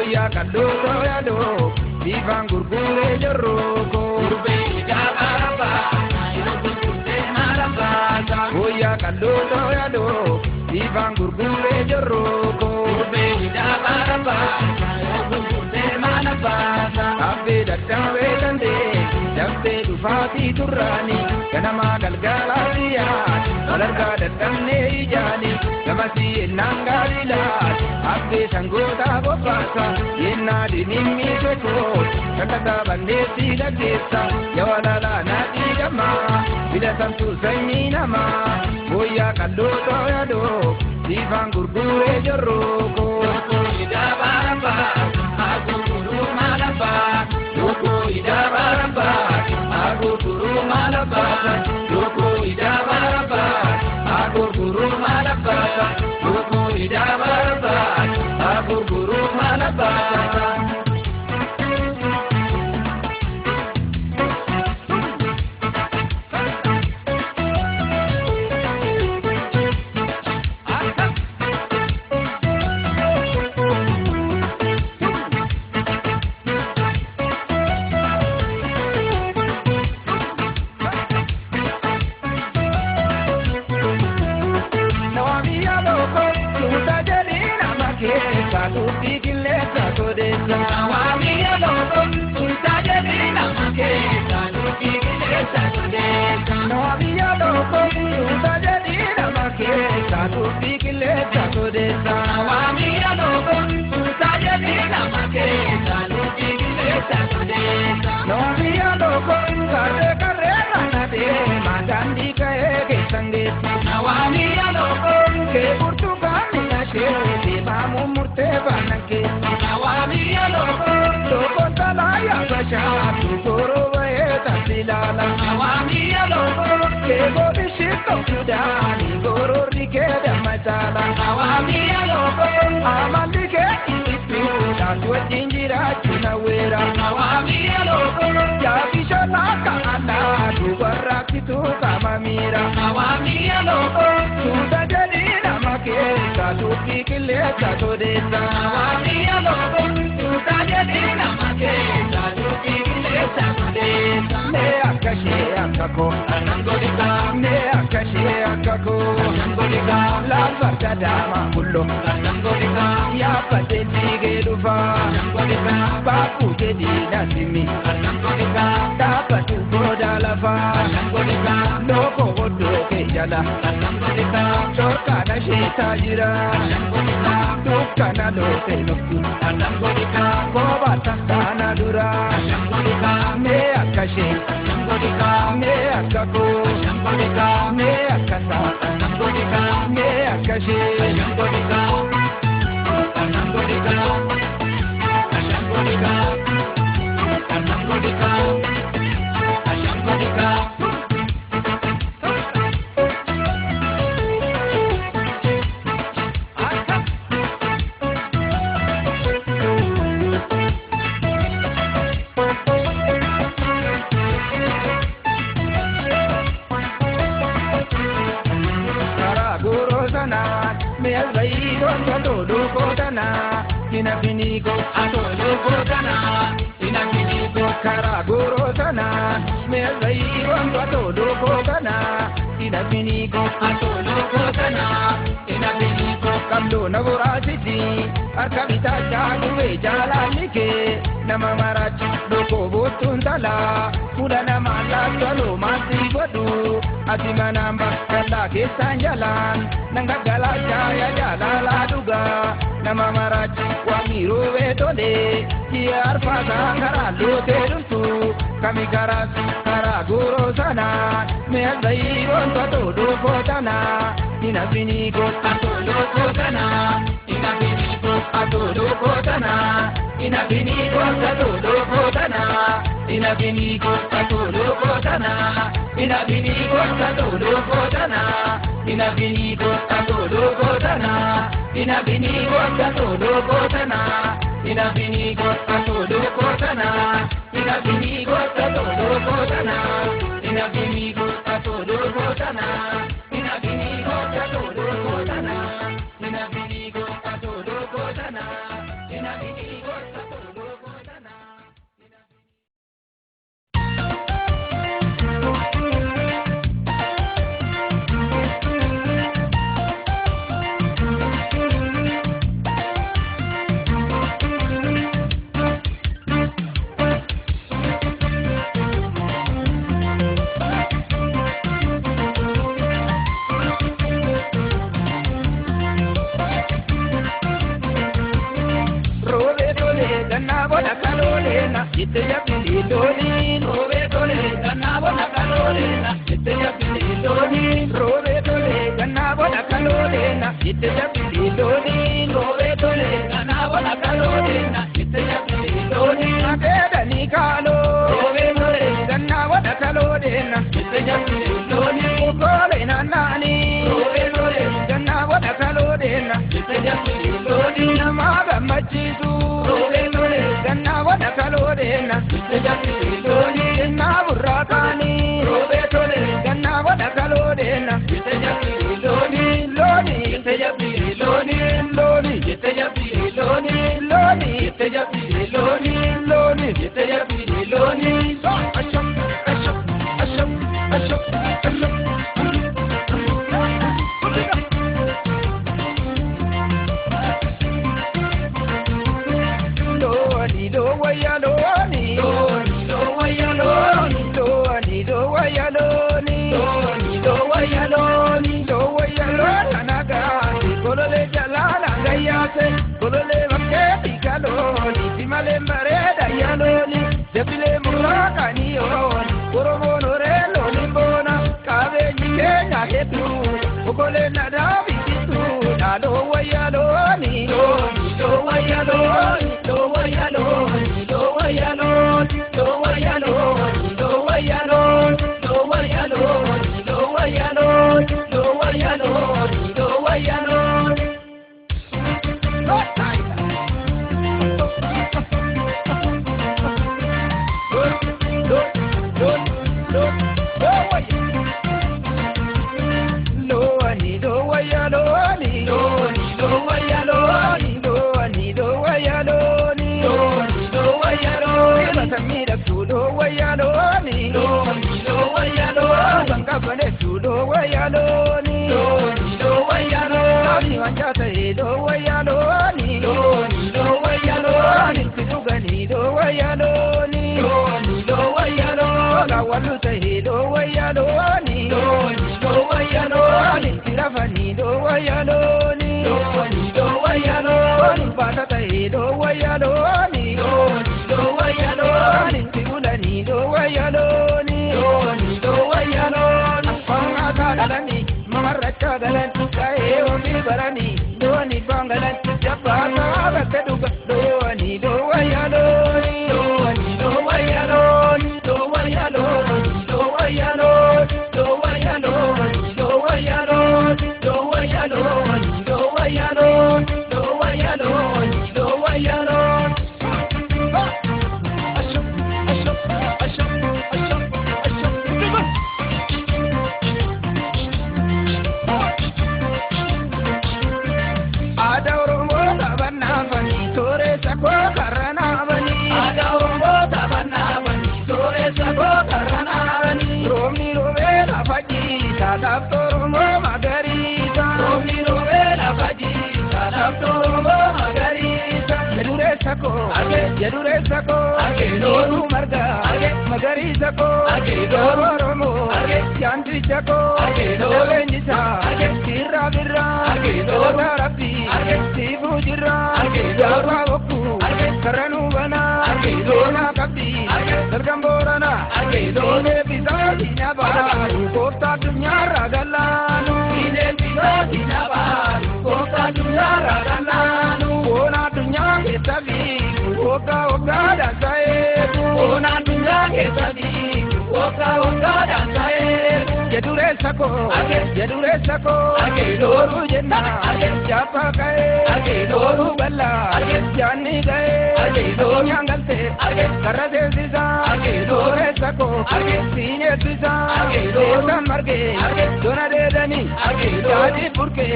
Boya kalluto yaado bifaan gurguree jorroko. Gurbee jaabaraba yoo gurgurtee maalabaasa. Boya kalluto yaado bifaan gurguree jorroko. Gurbee jaabaraba yoo gurgurtee maalabaasa. Abbee dadhabee dandee dambee dhufaatii turraani ganama galgalaatiyaa walargaa dadhabnee ijaani gamasii ennaan gaariidhaan abbee sangoota bobbaasa yennaa dinimmi tokko kakkataa bandeetti gaggeessa yawalaalaa naadhii gammaa filatamtu sanyii namaa booyyaa qallootoo yaadoo siifaan gurguree jorrooko. Yoko idaabaraba agurguruu maalaba yoko idaabaraba agurguruu maalaba yoko idaabaraba agurguruu maalaba yoko idaabaraba agurguruu maalaba. Ina vini go a todo kotana. Iteya pililoni, robe tole, ganabo na kalolena. Iteya pililoni, robe tole, ganabo na kalolena. Iteya pililoni, robe tole, ganabo na kalolena. Iteya pililoni, akeda ni kalo, robe tole, ganabo na kalolena. Iteya pililoni, kole na nani, robe tole, ganabo na kalolena. Iteya pililoni, amaga machizu, robe tole, ganabo na kalolena. Iteya pililoni, na burakani, robe tole, ganabo na kalolena. Iteya pililoni, loni, iteya pililoni, loni, iteya pililoni, loni, iteya pililoni, loni, iteya pililoni. Asham, asham, asham, asham, asham. Loni, do waya loni, loni, do waya loni, loni, do waya loni, loni, do waya loni, do waya loni. Naga, kolole jalala gayase, kolole vaketi kaloni, simale mareda yaloni, debile muraka nioni, koromono relo limbona, kave jikenya hetu, okole nadavi kitu, do waya loni, loni, do waya loni, do waya loni, do waya loni, do waya loni, do waya loni, do waya loni, do waya loni, do waya loni, do waya loni. Loni, do waya loni, loni, do waya loni, loni, do waya loni, loni, do waya loni. Basamira tu do waya loni, loni, do waya loni. Bangabane tu do waya loni, loni, do waya loni. Wanjata do waya loni, loni, do waya loni. Kidugani do waya loni, loni, do waya loni. Kawalu tahi do waya loni, loni, do waya loni. Tirafani do waya loni, loni, do waya loni. Batata do waya loni, loni, do waya loni. Tirulani do waya loni, loni, do waya loni. Pangata dalani, mamaraka dalani, kae omi barani, doni bangalan, japata bakaduga, doni do waya loni, doni do waya loni, do waya loni, do waya loni, do waya loni, do waya loni, do waya loni, do waya loni, do waya loni, do waya loni. Asham, asham, asham, asham, asham. Adaurumbo tabanna bani, tore sako karana bani. Adaurumbo tabanna bani, tore sako karana bani. Romi rovela faji, tadaptorumbo magarita. Romi rovela faji, tadaptorumbo magarita. Jedure sako, jedure sako, doru marga, magari sako, doru romo, yanti sako, doru nisa, sirra birra, doru rabi, sibu jirra, doru aboku, karanu bana, dona kabdi, tergamborana, done pisa dinabaru, kota dunya ragalanu, ine pisa dinabaru, kota dunya ragalanu, ona dunya ketabi, oka oka dansaetu, ona dunya ketabi, oka oka dansaetu. Jedure sako, doru jenna, japa kae, doru balla, janni gae, doru yangalte, karade sisa, dore sako, sine sisa, doru marge, dona de dani, jadi purke,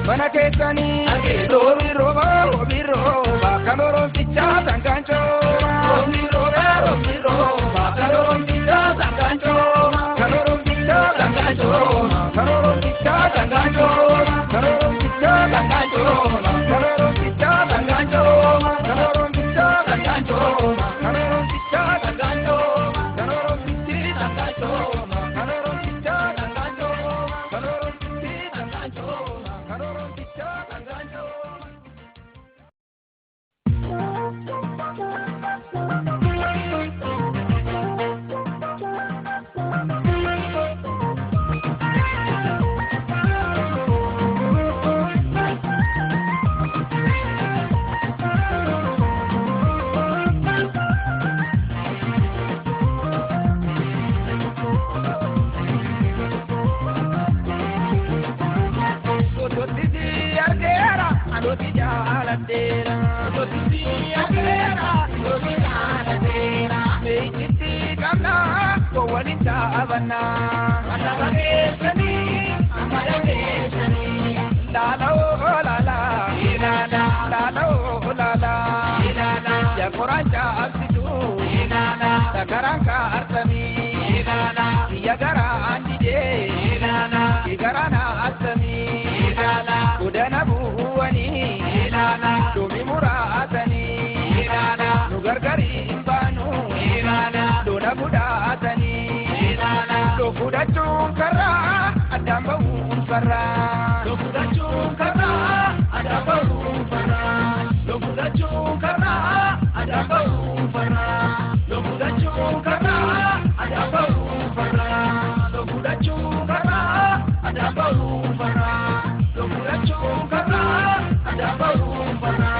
bana ke tani, doru roba, biro, bakam Yotiya kera, yotiya na kera. Meijiti kamna, kowalinta abana. Amalagesani, amalagesani. Lala oh lala, ilala. Lala oh lala, ilala. Ya koranja absitu, ilala. Sakaranka artami, ilala. Ya gara andije, ilala. Igarana asami, ilala. Udana buwani, ilala. Dumi muratani, ilala. Nugargari imbanu, ilala. Dona budatani, ilala. Dokuda chungkara, adamba unkara. Dokuda chungkara, adamba unkara. Dokuda chungkara, adamba unkara. Dokuda chungkara, adamba unkara. Dokuda chungkara, adamba unkara. Dokuda chungkara, adamba unkara.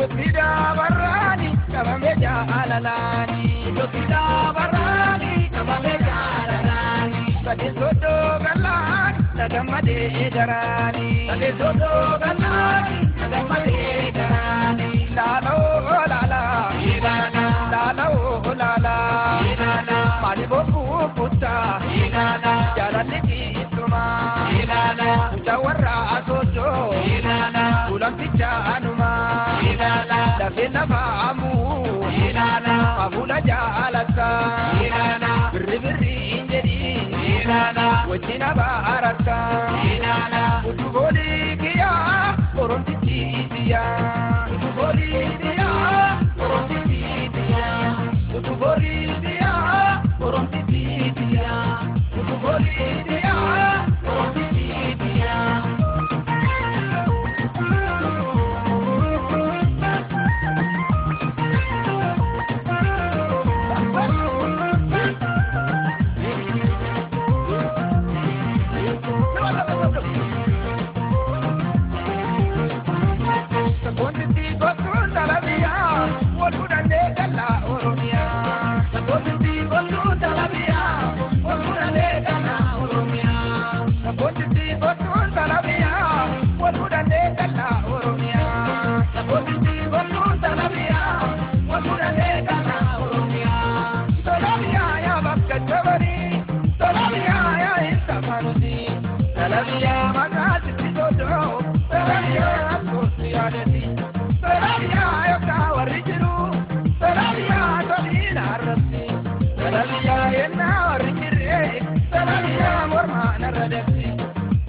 Tutida barani, kabameja alalani. Tutida barani, kabameja alalani. Sade sodo galan, nagamade darani. Sade sodo galan, nagamade darani. Lala oh lala, ilana. Lala oh lala, ilana. Mali boku putta, ilana. Jalali ki tuma, ilana. Ujawara asojo, ilana. Ulam picha anuma, ilana. Lafena faamu, ilana. Abula jalaka, ilana. Birri injeri, ilana. Wajina baraka, ilana. Utuboli kiya, koronti tiya. Utuboli kiya, koronti tiya. Utuboli kiya, koronti tiya. Utuboli kiya, koronti tiya.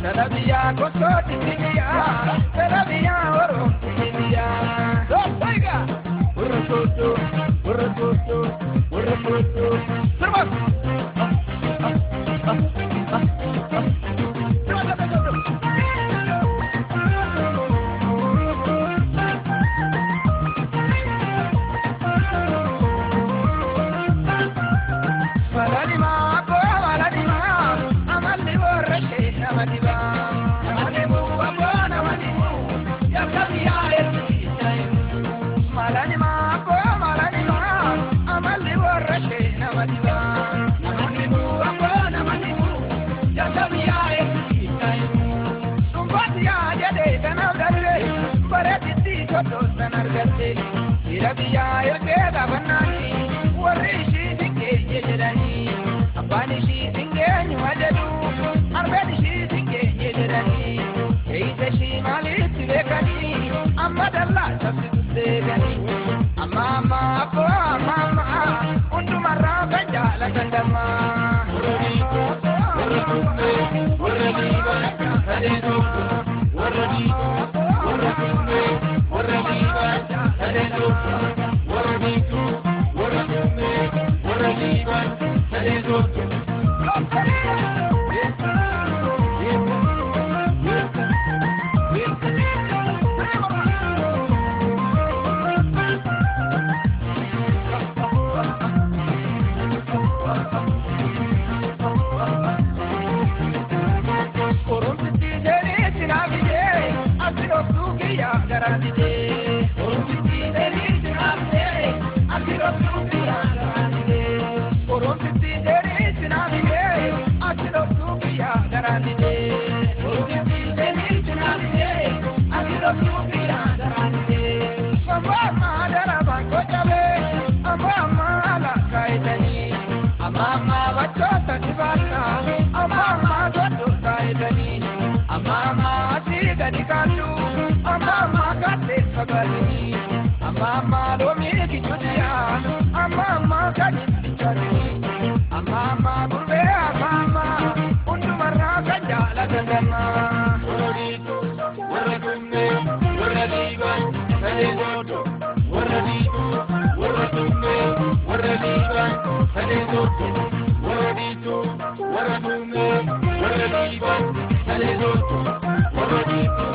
Salabiya kosoti tiya, salabiya orum tiya. Doiga, urrutu, urrutu, urrutu. Serba. Irabiya yote da banani, warri shi dinge yejerani. Abani shi dinge nyuadelu, arbedi shi dinge yejerani. Keita shi mali tibekani, amma dalla sabbi tibekani. Amma ko amma undu marra banjala kandama. Omti deri sinamiye akilo tukiya garanide Omti deri sinamiye akilo tukiya garanide Mama daraba kojabe mama la kaidani mama bachota dibata mama dodo kaidani mama tigani kandu mama kate sagani mama lomi kijudia mama kani bichani mama burbe mama undu marra kajala gadana woritu waradumme waradiban saledoto waraditu waradumme waradiban saledoto waraditu waradumme waradiban saledoto waraditu